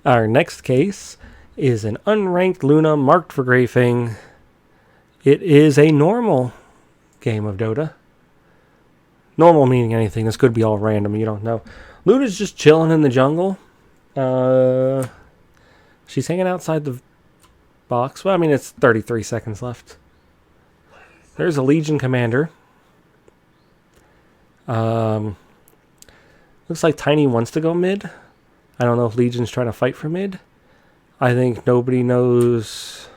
Our next case is an unranked Luna marked for grafing. It is a normal game of Dota. Normal meaning anything. This could be all random. You don't know. Luna's just chilling in the jungle. She's hanging outside the box. Well, I mean, it's 33 seconds left. There's a Legion commander. Looks like Tiny wants to go mid. I don't know if Legion's trying to fight for mid. I think nobody knows.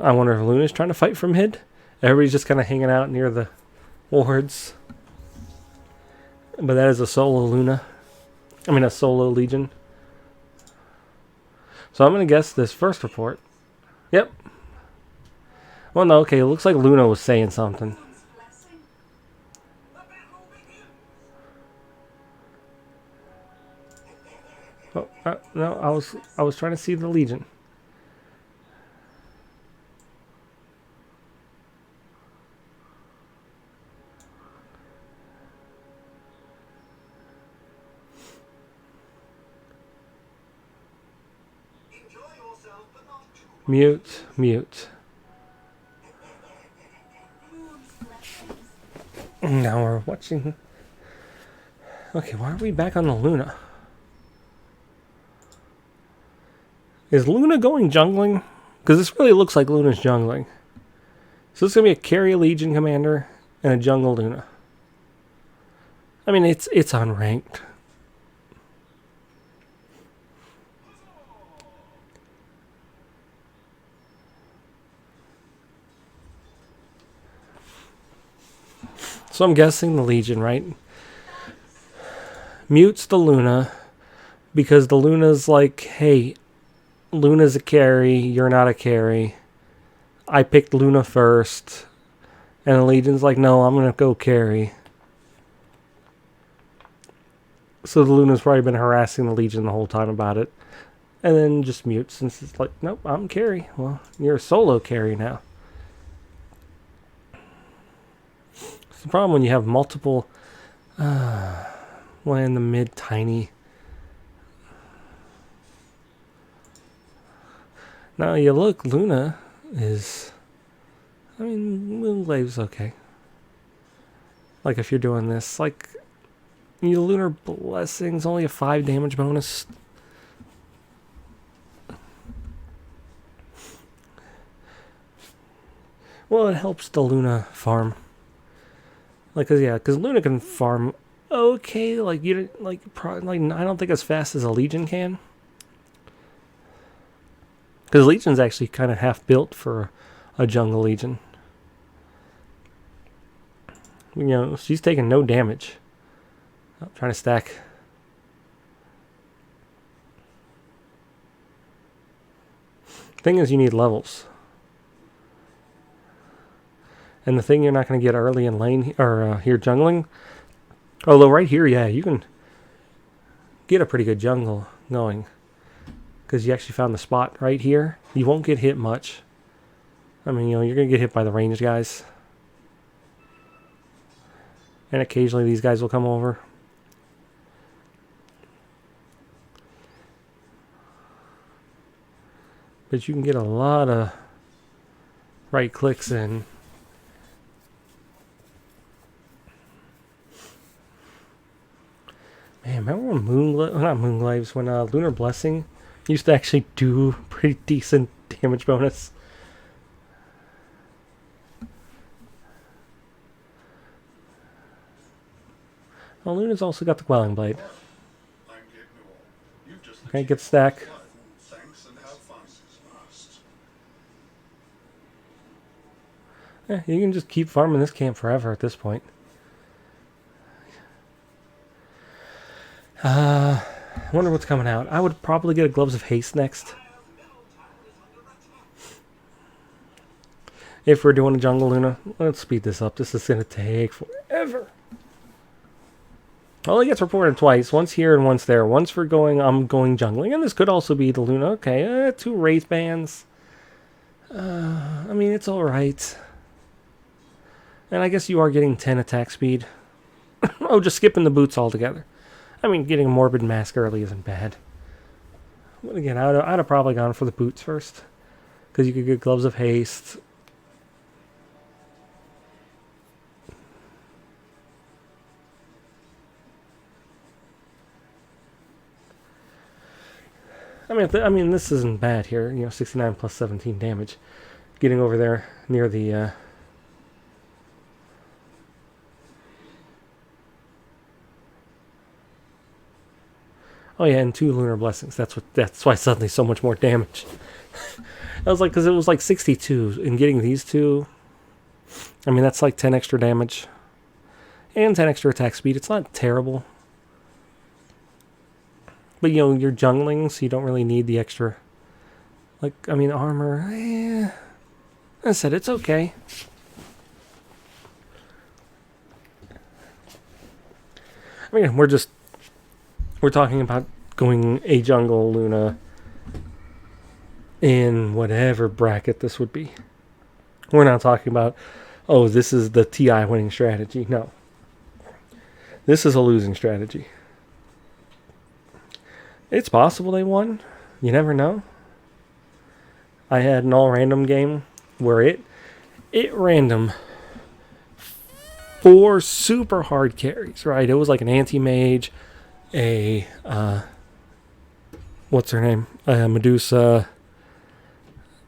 I wonder if Luna's trying to fight for mid. Everybody's just kind of hanging out near the wards. But that is a solo Luna. I mean, a solo Legion. So I'm going to guess this first report. Yep. Well, no, okay. It looks like Luna was saying something. Oh, no, I was trying to see the Legion. Mute. Now we're watching. Okay, why are we back on the Luna? Is Luna going jungling? Because this really looks like Luna's jungling. So it's going to be a carry Legion commander and a jungle Luna. I mean, it's unranked. So I'm guessing the Legion, right? Mutes the Luna because the Luna's like, hey, Luna's a carry, you're not a carry. I picked Luna first. And the Legion's like, no, I'm going to go carry. So the Luna's probably been harassing the Legion the whole time about it. And then just mutes since it's like, nope, I'm carry. Well, you're a solo carry now. It's the problem when you have multiple... one in the mid Tiny. Now you look, Luna is... I mean, Moonglave's okay. Like if you're doing this, like... Your Lunar Blessing's only a 5 damage bonus. Well, it helps the Luna farm. Like, because Luna can farm okay. Like I don't think as fast as a Legion can. Because Legion's actually kind of half built for a jungle Legion. You know, she's taking no damage. I'm trying to stack. Thing is, you need levels. And the thing you're not going to get early in lane, or here jungling. Although right here, yeah, you can get a pretty good jungle going. Because you actually found the spot right here. You won't get hit much. I mean, you know, you're going to get hit by the ranged guys. And occasionally these guys will come over. But you can get a lot of right clicks in. Man, remember when not Moonglaves, when Lunar Blessing used to actually do pretty decent damage bonus? Well, Luna's also got the Quelling Blade. Okay, get stack. Yeah, you can just keep farming this camp forever at this point. I wonder what's coming out. I would probably get a Gloves of Haste next. If we're doing a jungle Luna, let's speed this up. This is going to take forever. Well, it gets reported twice. Once here and once there. Once for I'm going jungling. And this could also be the Luna. Okay, 2 Wraith Bands. I mean, it's alright. And I guess you are getting 10 attack speed. Oh, just skipping the boots altogether. I mean, getting a Morbid Mask early isn't bad. But again, I'd have probably gone for the boots first. Because you could get Gloves of Haste. I mean, this isn't bad here. 69 plus 17 damage. Getting over there near the... Oh yeah, and 2 Lunar Blessings. That's why suddenly so much more damage. I was like, because it was like 62, and getting these 2... I mean, that's like 10 extra damage. And 10 extra attack speed. It's not terrible. But, you're jungling, so you don't really need the extra... Like, I mean, armor... I said, it's okay. I mean, we're talking about going a jungle Luna in whatever bracket this would be. We're not talking about, oh, this is the TI winning strategy. No. This is a losing strategy. It's possible they won. You never know. I had an all random game where it random 4 super hard carries, right? It was like an anti-mage, a what's her name? Medusa.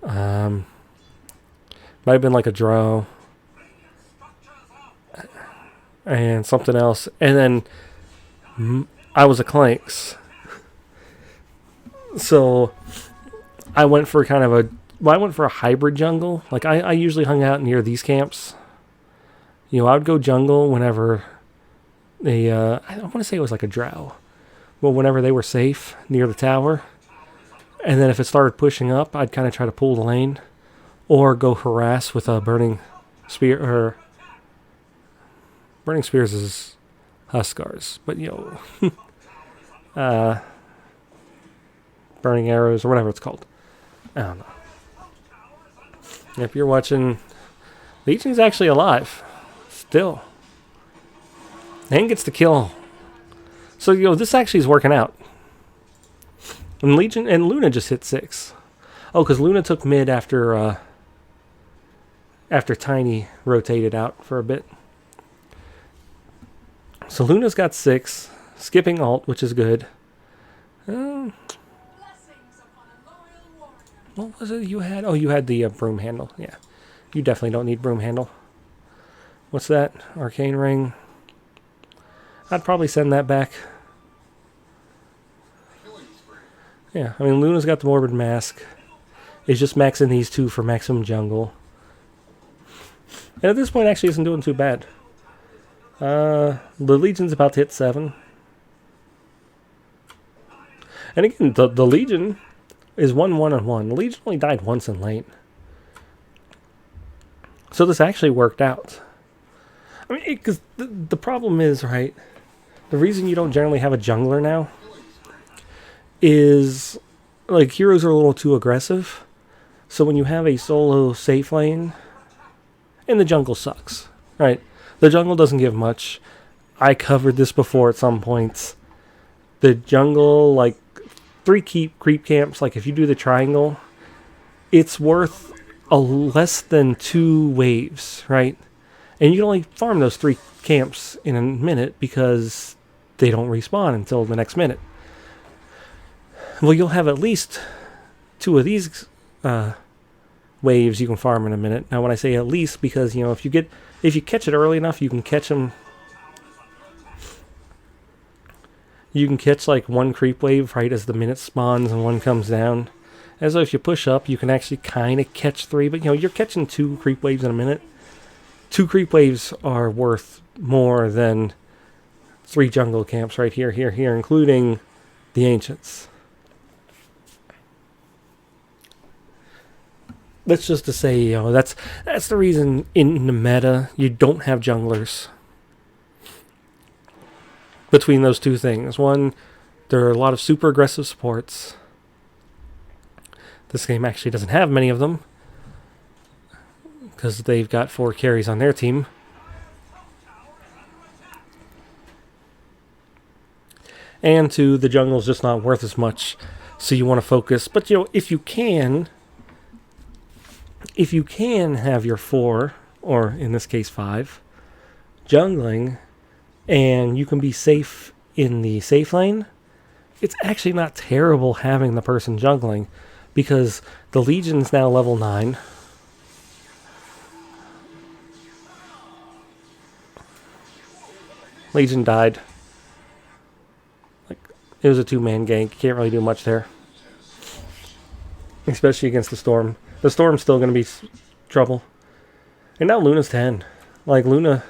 Might have been like a Drow. And something else. And then I was a Clanks. So I went for a hybrid jungle. Like I usually hung out near these camps. I would go jungle whenever I want to say it was like a Drow. Well, whenever they were safe near the tower. And then if it started pushing up, I'd kind of try to pull the lane. Or go harass with a burning spear. Or burning spears is Huskars. But, burning arrows or whatever it's called. I don't know. If you're watching, Legion's actually alive. Still. And gets the kill. So, this actually is working out. And Legion and Luna just hit 6. Oh, because Luna took mid after Tiny rotated out for a bit. So Luna's got 6. Skipping ult, which is good. What was it you had? Oh, you had the broom handle. Yeah. You definitely don't need broom handle. What's that? Arcane ring. I'd probably send that back. Yeah, I mean, Luna's got the Morbid Mask. It's just maxing these 2 for maximum jungle. And at this point, actually isn't doing too bad. The Legion's about to hit 7. And again, the Legion is 1-1-1. The Legion only died once in lane. So this actually worked out. I mean, because the problem is, right, the reason you don't generally have a jungler now is, like, heroes are a little too aggressive. So when you have a solo safe lane, and the jungle sucks, right? The jungle doesn't give much. I covered this before at some points. The jungle, like, 3 creep camps, like, if you do the triangle, it's worth less than 2 waves, right? And you can only farm those 3 camps in a minute because they don't respawn until the next minute. Well, you'll have at least 2 of these waves you can farm in a minute. Now, when I say at least, because, if you catch it early enough, you can catch them. You can catch like 1 creep wave right as the minute spawns and 1 comes down. And so if you push up, you can actually kind of catch 3. But, you're catching 2 creep waves in a minute. 2 creep waves are worth more than 3 jungle camps right here, including the Ancients. That's just to say, that's the reason in the meta you don't have junglers. Between those 2 things. One, there are a lot of super aggressive supports. This game actually doesn't have many of them, because they've got 4 carries on their team. And 2, the jungle's just not worth as much, so you want to focus. But, you know, if you can have your 4, or in this case 5, jungling, and you can be safe in the safe lane, it's actually not terrible having the person jungling, because the Legion's now level 9. Legion died. Like, it was a 2-man gank. You can't really do much there. Especially against the Storm. The Storm's still going to be trouble. And now Luna's 10. Like, Luna's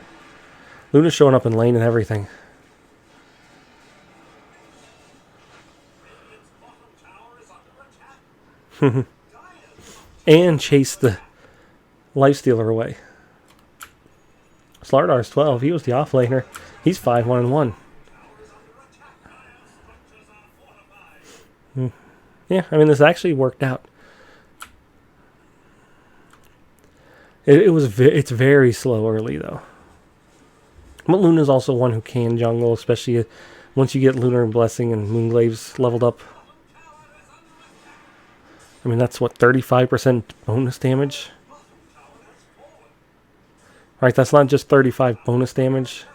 showing up in lane and everything. And chase the Lifestealer away. Slardar's 12. He was the offlaner. He's 5-1-1. Yeah, I mean, this actually worked out. It's very slow early, though. But Luna's also one who can jungle, especially once you get Lunar Blessing and Moonglave's leveled up. I mean, that's what, 35% bonus damage? Right, that's not just 35 bonus damage.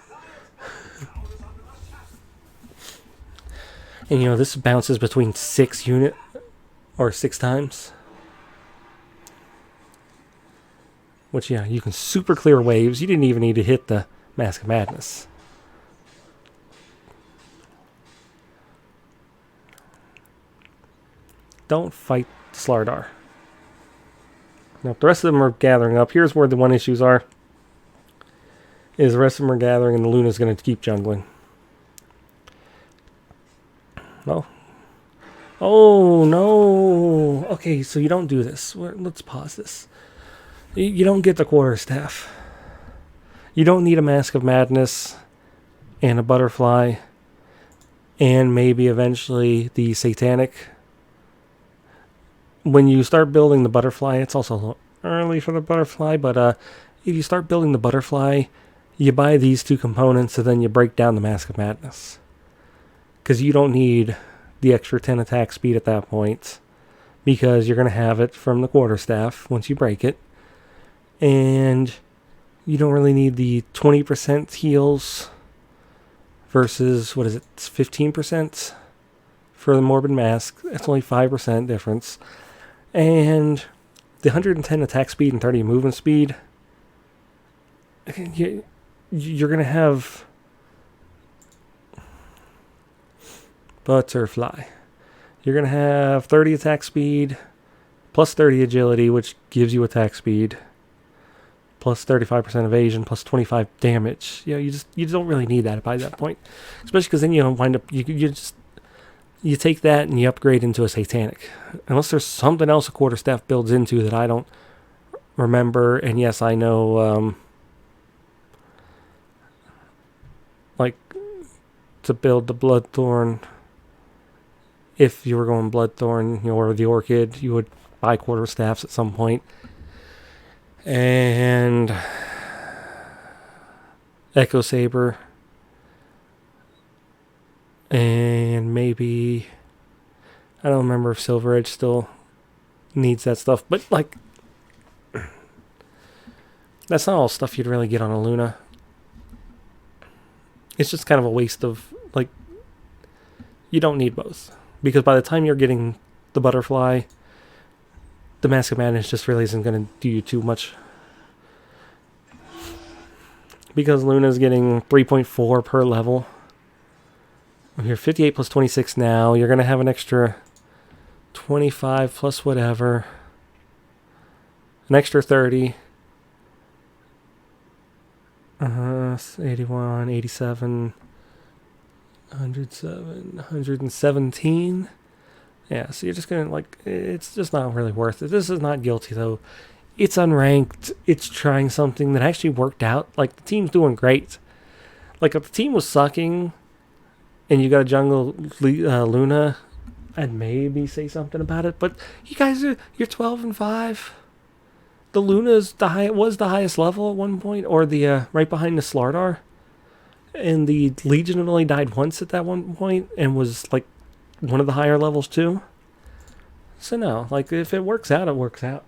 And, you know, this bounces between 6 times. Which, yeah, you can super clear waves. You didn't even need to hit the Mask of Madness. Don't fight Slardar. Now, if the rest of them are gathering up, here's where the one issues are. Is the rest of them are gathering and the Luna's going to keep jungling. No. Oh, no. Okay, so you don't do this. Let's pause this. You don't get the quarterstaff. You don't need a Mask of Madness and a butterfly and maybe eventually the satanic. When you start building the butterfly, it's also a little early for the butterfly, but if you start building the butterfly, you buy these 2 components and then you break down the Mask of Madness. Because you don't need the extra 10 attack speed at that point, because you're going to have it from the quarterstaff once you break it. And you don't really need the 20% heals versus, what is it, 15% for the Morbid Mask. That's only 5% difference. And the 110 attack speed and 30 movement speed, you're going to have butterfly. You're going to have 30 attack speed plus 30 agility, which gives you attack speed, plus 35% evasion, plus 25 damage. You know, you don't really need that by that point, especially because then you don't wind up you take that and you upgrade into a satanic, unless there's something else a quarterstaff builds into that I don't remember. And yes, I know, like, to build the Bloodthorn, if you were going Bloodthorn, you know, or the Orchid, you would buy quarterstaffs at some point. And Echo Saber, and maybe, I don't remember if Silver Edge still needs that stuff, but like, that's not all stuff you'd really get on a Luna. It's just kind of a waste of, like, you don't need both, because by the time you're getting the butterfly, the Mask of Madness just really isn't going to do you too much. Because Luna's getting 3.4 per level. You're 58 plus 26 now. You're going to have an extra 25 plus whatever. An extra 30. 81, 87, 107, 117. Yeah, so you're just going to, like, it's just not really worth it. This is not guilty, though. It's unranked. It's trying something that actually worked out. Like, the team's doing great. Like, if the team was sucking and you got a jungle Luna, I'd maybe say something about it. But you guys you're 12-5. The Luna was the highest level at one point, or the right behind the Slardar. And the Legion had only died once at that one point and was like one of the higher levels too. So no, like if it works out, it works out.